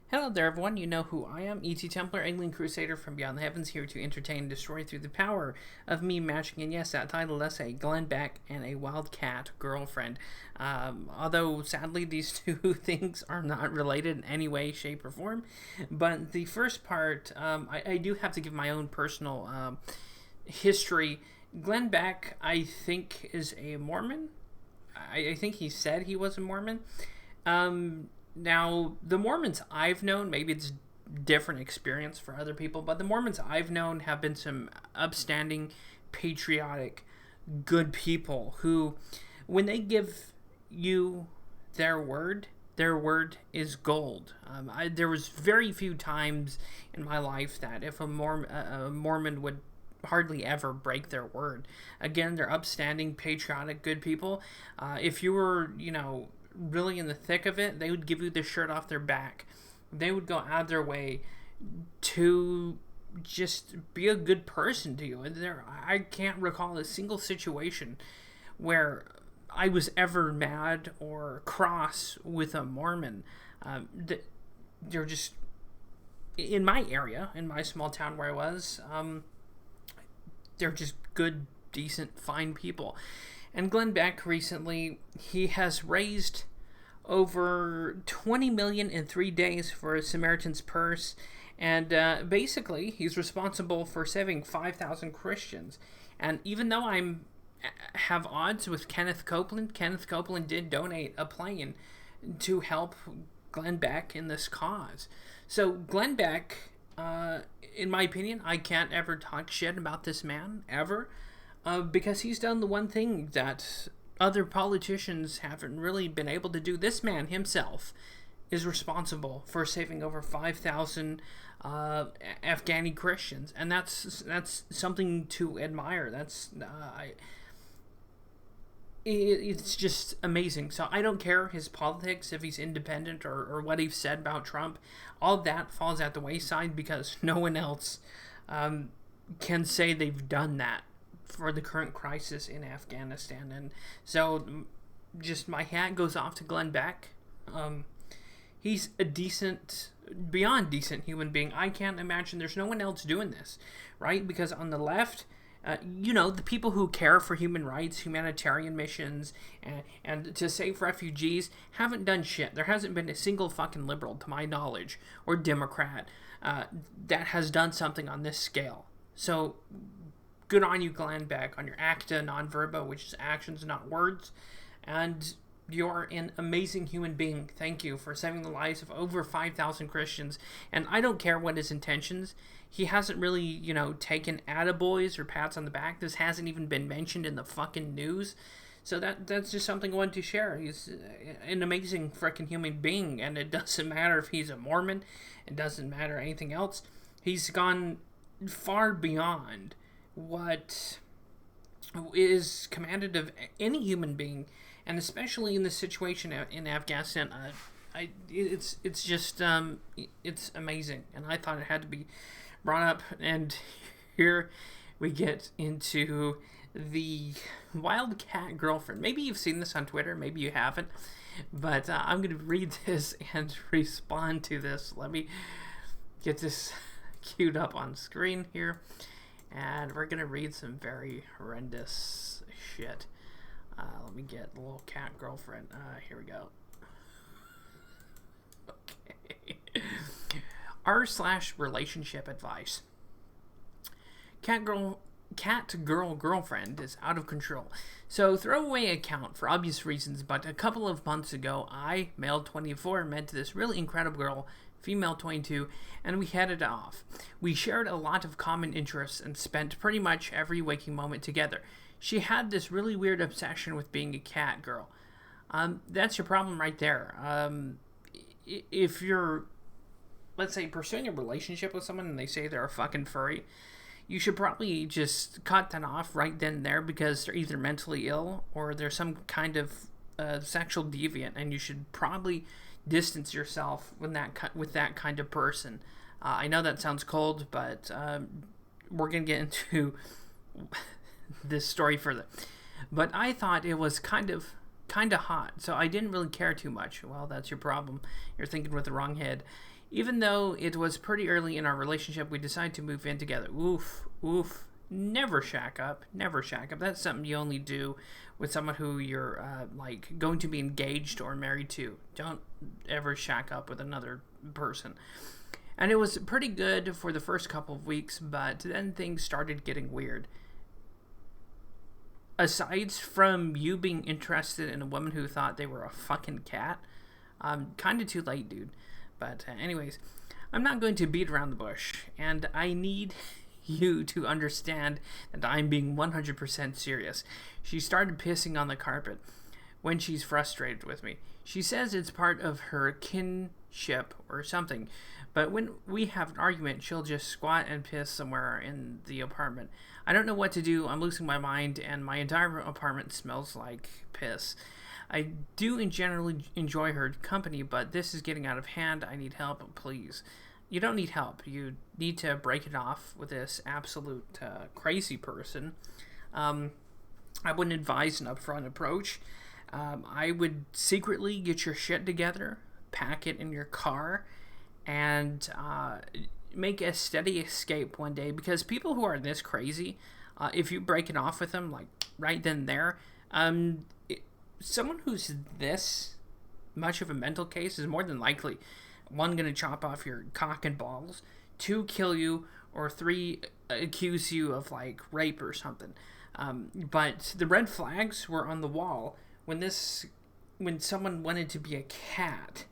Hello there, everyone. You know who I am, E.T. Templar, Alien Crusader from Beyond the Heavens, here to entertain and destroy through the power of me matching, and yes, that title does say Glenn Beck and a wildcat girlfriend. Although, sadly, these two things are not related in any way, shape, or form. But the first part, I do have to give my own personal history. Glenn Beck, I think, is a Mormon. I think he said he was a Mormon. Now, the Mormons I've known, maybe it's different experience for other people, but the Mormons I've known have been some upstanding, patriotic, good people who, when they give you their word is gold. There was very few times in my life that if a Mormon would hardly ever break their word. Again, they're upstanding, patriotic, good people. If you were, really in the thick of it, they would give you the shirt off their back. They would go out of their way to just be a good person to you. And I can't recall a single situation where I was ever mad or cross with a Mormon. They're just, in my area, in my small town where I was, they're just good, decent, fine people. And Glenn Beck recently, he has raised over $20 million in 3 days for a Samaritan's Purse, and basically he's responsible for saving 5,000 Christians. And even though have odds with Kenneth Copeland did donate a plane to help Glenn Beck in this cause. So Glenn Beck, in my opinion, I can't ever talk shit about this man, ever. Because he's done the one thing that other politicians haven't really been able to do. This man himself is responsible for saving over 5,000 Afghani Christians, and that's something to admire. It's just amazing. So I don't care his politics, if he's independent or what he's said about Trump. All that falls at the wayside because no one else can say they've done that for the current crisis in Afghanistan. And so just my hat goes off to Glenn Beck. He's a decent, beyond decent human being. I can't imagine there's no one else doing this, right? Because on the left, the people who care for human rights, humanitarian missions, and to save refugees haven't done shit. There hasn't been a single fucking liberal, to my knowledge, or Democrat that has done something on this scale. So good on you, Glenn Beck, on your acta non verba, which is actions, not words. And you're an amazing human being. Thank you for saving the lives of over 5,000 Christians. And I don't care what his intentions. He hasn't really, taken attaboys or pats on the back. This hasn't even been mentioned in the fucking news. So that's just something I wanted to share. He's an amazing freaking human being. And it doesn't matter if he's a Mormon. It doesn't matter anything else. He's gone far beyond what is commanded of any human being, and especially in this situation in Afghanistan. It's just it's amazing, and I thought it had to be brought up. And here we get into the wildcat girlfriend. Maybe you've seen this on Twitter, maybe you haven't, but I'm going to read this and respond to this. Let me get this queued up on screen here. And we're going to read some very horrendous shit. Let me get the little cat girlfriend. Here we go. Okay. R/relationship advice. Cat girl girlfriend is out of control. So throwaway account for obvious reasons, but a couple of months ago, I, male 24, met this really incredible girl, female 22, and we headed off. We shared a lot of common interests and spent pretty much every waking moment together. She had this really weird obsession with being a cat girl. That's your problem right there. If you're, let's say, pursuing a relationship with someone and they say they're a fucking furry, you should probably just cut that off right then and there, because they're either mentally ill or they're some kind of sexual deviant, and you should probably distance yourself with that kind of person. I know that sounds cold, but we're going to get into this story further. But I thought it was kind of hot, so I didn't really care too much. Well, that's your problem. You're thinking with the wrong head. Even though it was pretty early in our relationship, we decided to move in together. Oof, oof. Never shack up. Never shack up. That's something you only do with someone who you're, like, going to be engaged or married to. Don't ever shack up with another person. And it was pretty good for the first couple of weeks, but then things started getting weird. Aside from you being interested in a woman who thought they were a fucking cat, kind of too late, dude. But anyways, I'm not going to beat around the bush, and I need you to understand that I'm being 100% serious. She started pissing on the carpet when she's frustrated with me. She says it's part of her kinship or something, but when we have an argument, she'll just squat and piss somewhere in the apartment. I don't know what to do. I'm losing my mind, and my entire apartment smells like piss. I do generally enjoy her company, but this is getting out of hand. I need help, please. You don't need help. You need to break it off with this absolute crazy person. I wouldn't advise an upfront approach. I would secretly get your shit together, pack it in your car, and make a steady escape one day. Because people who are this crazy, if you break it off with them, like right then and there, someone who's this much of a mental case is more than likely, 1, going to chop off your cock and balls, 2, kill you, or 3, accuse you of, like, rape or something. But the red flags were on the wall when someone wanted to be a cat.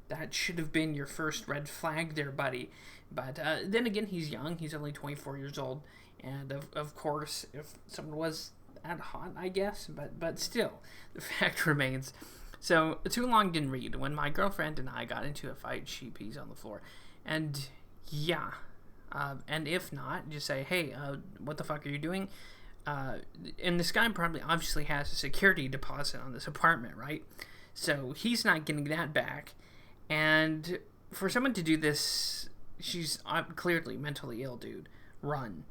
That should have been your first red flag there, buddy. But then again, he's young. He's only 24 years old. And of course, if someone was that hot, I guess. But still, the fact remains. So, too long didn't read. When my girlfriend and I got into a fight, she pees on the floor. And, yeah. And if not, just say, hey, what the fuck are you doing? And this guy probably obviously has a security deposit on this apartment, right? So, he's not getting that back. And for someone to do this, she's clearly mentally ill, dude. Run.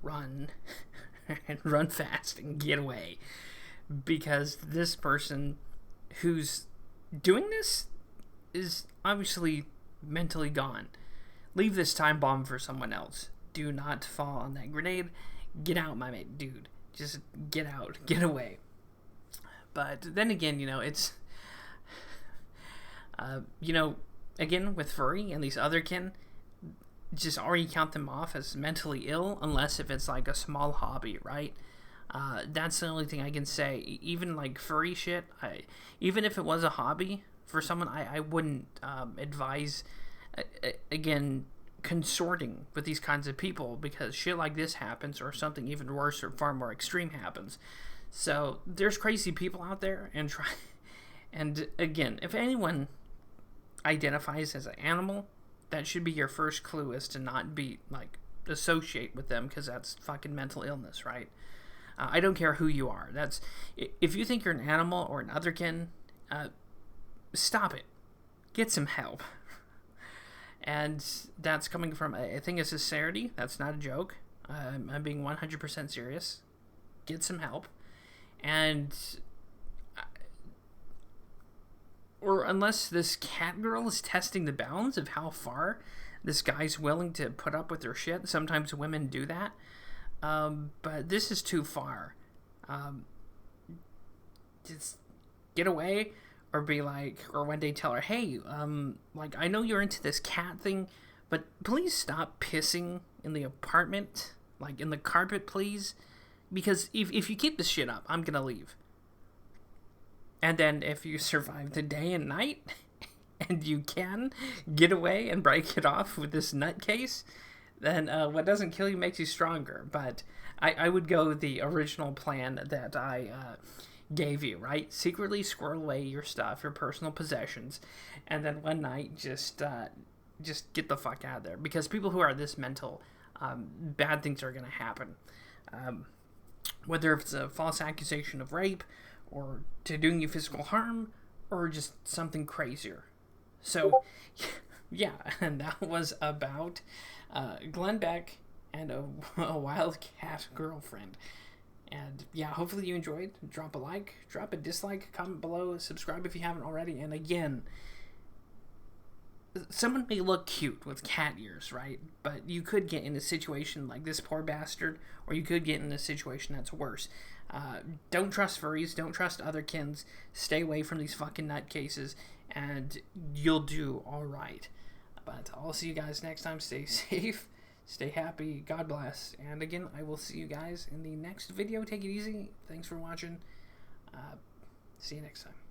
And run fast and get away. Because this person who's doing this is obviously mentally gone. Leave this time bomb for someone else. Do not fall on that grenade. Get out, my mate, dude. Just get out. Get away. But then again, it's... again, with furry and these other kin, just already count them off as mentally ill, unless if it's like a small hobby, right? That's the only thing I can say. Even like furry shit, even if it was a hobby for someone, I wouldn't advise, again, consorting with these kinds of people, because shit like this happens, or something even worse or far more extreme happens. So there's crazy people out there, and again, if anyone identifies as an animal, that should be your first clue, is to not be, like, associate with them, because that's fucking mental illness, right? I don't care who you are. If you think you're an animal or an otherkin, stop it. Get some help. And that's coming from a thing of sincerity. That's not a joke. I'm being 100% serious. Get some help. And... or unless this cat girl is testing the bounds of how far this guy's willing to put up with their shit. Sometimes women do that. But this is too far. Just get away, or be like, or one day tell her, hey, like, I know you're into this cat thing, but please stop pissing in the apartment, like in the carpet, please. Because if you keep this shit up, I'm gonna leave. And then if you survive the day and night, and you can get away and break it off with this nutcase, then what doesn't kill you makes you stronger. But I would go the original plan that I gave you, right? Secretly squirrel away your stuff, your personal possessions, and then one night just get the fuck out of there. Because people who are this mental, bad things are going to happen. Whether it's a false accusation of rape, or to doing you physical harm, or just something crazier. So, yeah, and that was about Glenn Beck and a wildcat girlfriend. And yeah, hopefully you enjoyed. Drop a like, drop a dislike, comment below, subscribe if you haven't already. And again, someone may look cute with cat ears, right? But you could get in a situation like this poor bastard, or you could get in a situation that's worse. Don't trust furries. Don't trust other kins. Stay away from these fucking nutcases, and you'll do all right. But I'll see you guys next time. Stay safe. Stay happy. God bless. And again, I will see you guys in the next video. Take it easy. Thanks for watching. See you next time.